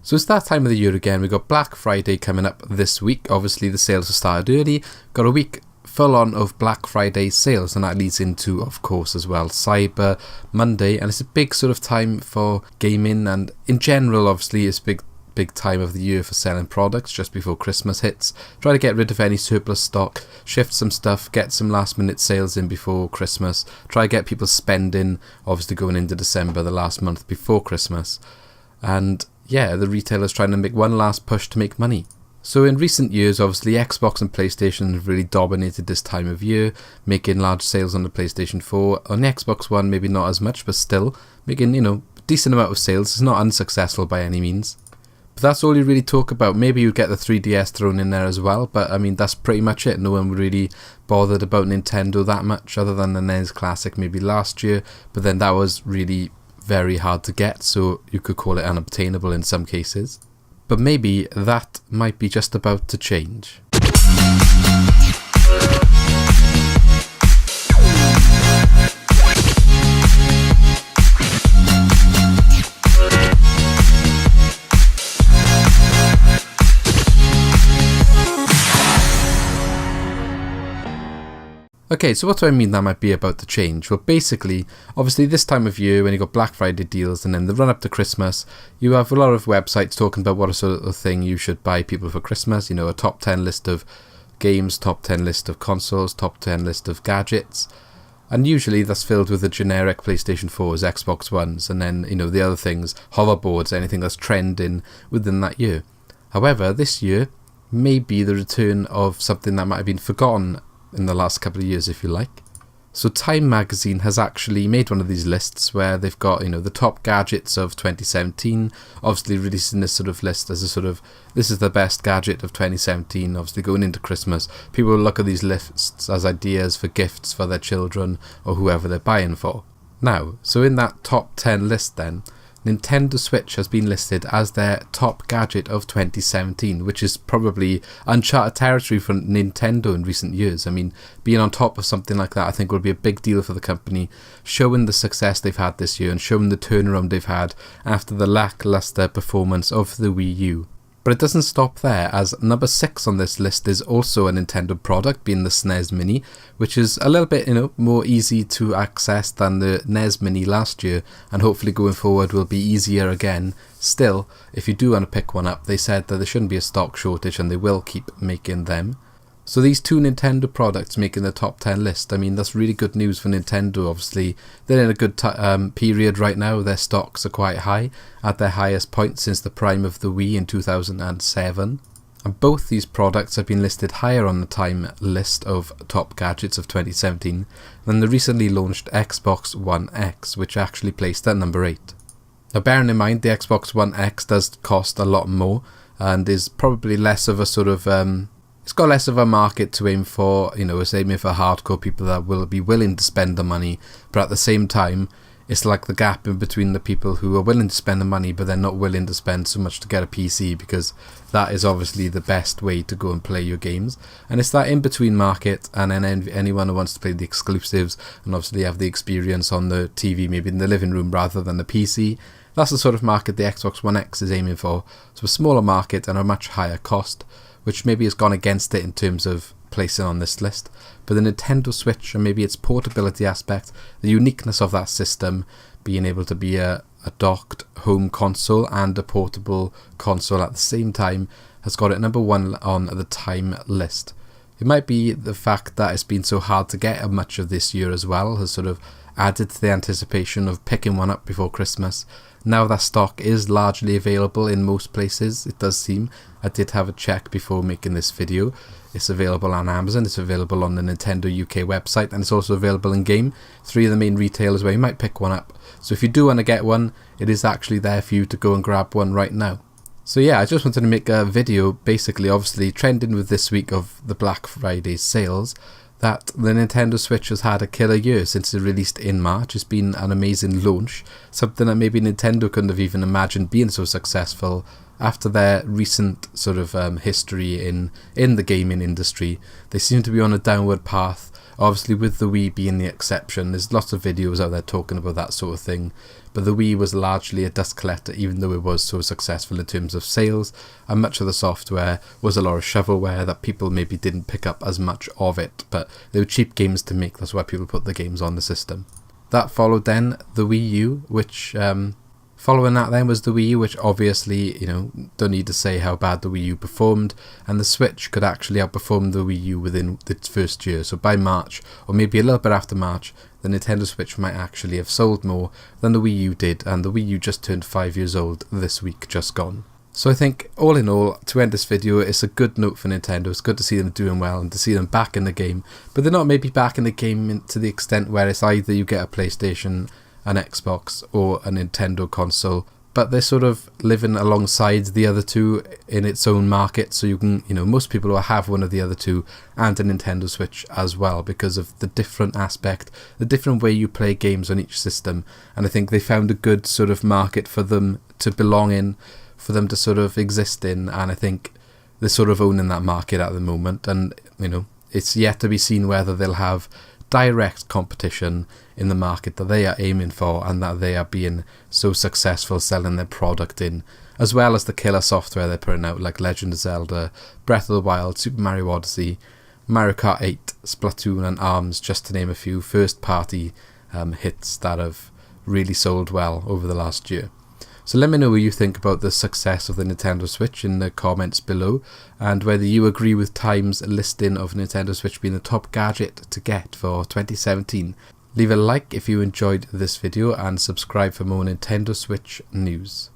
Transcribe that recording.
So it's that time of the year again. We've got Black Friday coming up this week. Obviously the sales have started early. Got a week full on of Black Friday sales, and that leads into, of course, as well, Cyber Monday. And it's a big sort of time for gaming, and in general, obviously, it's big time of the year for selling products just before Christmas hits. Try to get rid of any surplus stock, shift some stuff, get some last minute sales in before Christmas. Try to get people spending, obviously going into December, the last month before Christmas. And yeah, the retailer's trying to make one last push to make money. So in recent years, obviously Xbox and PlayStation have really dominated this time of year, making large sales on the PlayStation 4. On the Xbox One, maybe not as much, but still making, decent amount of sales. It's not unsuccessful by any means. But that's all you really talk about. Maybe you get the 3DS thrown in there as well, but I mean, that's pretty much it. No one really bothered about Nintendo that much, other than the NES Classic maybe last year, but then that was really very hard to get, so you could call it unobtainable in some cases. But maybe that might be just about to change. Okay, so what do I mean that might be about to change? Well, basically, obviously this time of year when you got Black Friday deals and then the run up to Christmas, you have a lot of websites talking about what sort of thing you should buy people for Christmas. A top 10 list of games, top 10 list of consoles, top 10 list of gadgets. And usually that's filled with the generic PlayStation 4s, Xbox Ones, and then, the other things, hoverboards, anything that's trending within that year. However, this year may be the return of something that might have been forgotten in the last couple of years, if you like. So Time magazine has actually made one of these lists where they've got, the top gadgets of 2017, obviously releasing this sort of list as a sort of, this is the best gadget of 2017, obviously going into Christmas. People will look at these lists as ideas for gifts for their children or whoever they're buying for. Now, so in that top 10 list then, Nintendo Switch has been listed as their top gadget of 2017, which is probably uncharted territory for Nintendo in recent years. I mean, being on top of something like that I think will be a big deal for the company, showing the success they've had this year and showing the turnaround they've had after the lackluster performance of the Wii U. But it doesn't stop there, as number 6 on this list is also a Nintendo product, being the SNES Mini, which is a little bit, more easy to access than the NES Mini last year, and hopefully going forward will be easier again. Still, if you do want to pick one up, they said that there shouldn't be a stock shortage and they will keep making them. So these two Nintendo products making the top 10 list, I mean, that's really good news for Nintendo. Obviously, they're in a good period right now. Their stocks are quite high, at their highest point since the prime of the Wii in 2007. And both these products have been listed higher on the Time list of top gadgets of 2017 than the recently launched Xbox One X, which actually placed at number 8. Now, bearing in mind the Xbox One X does cost a lot more and is probably less of a sort of... it's got less of a market to aim for, it's aiming for hardcore people that will be willing to spend the money, but at the same time, it's like the gap in between the people who are willing to spend the money but they're not willing to spend so much to get a PC, because that is obviously the best way to go and play your games. And it's that in-between market, and then anyone who wants to play the exclusives and obviously have the experience on the TV, maybe in the living room rather than the PC, that's the sort of market the Xbox One X is aiming for. So a smaller market and a much higher cost, which maybe has gone against it in terms of placing on this list. But the Nintendo Switch, and maybe its portability aspect, the uniqueness of that system, being able to be a docked home console and a portable console at the same time, has got it number 1 on the Time list. It might be the fact that it's been so hard to get much of this year as well, has sort of added to the anticipation of picking one up before Christmas. Now that stock is largely available in most places, it does seem. I did have a check before making this video. It's available on Amazon, it's available on the Nintendo UK website, and it's also available in game. 3 of the main retailers where you might pick one up. So if you do want to get one, it is actually there for you to go and grab one right now. So yeah, I just wanted to make a video, basically obviously trending with this week of the Black Friday sales, that the Nintendo Switch has had a killer year since it released in March. It's been an amazing launch, something that maybe Nintendo couldn't have even imagined being so successful after their recent sort of history in the gaming industry. They seem to be on a downward path Obviously with the Wii being the exception, there's lots of videos out there talking about that sort of thing, but the Wii was largely a dust collector, even though it was so successful in terms of sales, and much of the software was a lot of shovelware that people maybe didn't pick up as much of it, but they were cheap games to make, that's why people put the games on the system. That followed then the Wii U, which following that then was the Wii U, which obviously, don't need to say how bad the Wii U performed, and the Switch could actually outperform the Wii U within its first year. So by March, or maybe a little bit after March, the Nintendo Switch might actually have sold more than the Wii U did, and the Wii U just turned 5 years old this week, just gone. So I think, all in all, to end this video, it's a good note for Nintendo. It's good to see them doing well and to see them back in the game. But they're not maybe back in the game to the extent where it's either you get a PlayStation, an Xbox, or a Nintendo console. But they're sort of living alongside the other two in its own market. So you can, most people will have one of the other two and a Nintendo Switch as well because of the different aspect, the different way you play games on each system. And I think they found a good sort of market for them to belong in, for them to sort of exist in, and I think they're sort of owning that market at the moment, and it's yet to be seen whether they'll have direct competition in the market that they are aiming for and that they are being so successful selling their product in, as well as the killer software they're putting out like Legend of Zelda, Breath of the Wild, Super Mario Odyssey, Mario Kart 8, Splatoon and ARMS, just to name a few first party hits that have really sold well over the last year. So let me know what you think about the success of the Nintendo Switch in the comments below, and whether you agree with Time's listing of Nintendo Switch being the top gadget to get for 2017. Leave a like if you enjoyed this video and subscribe for more Nintendo Switch news.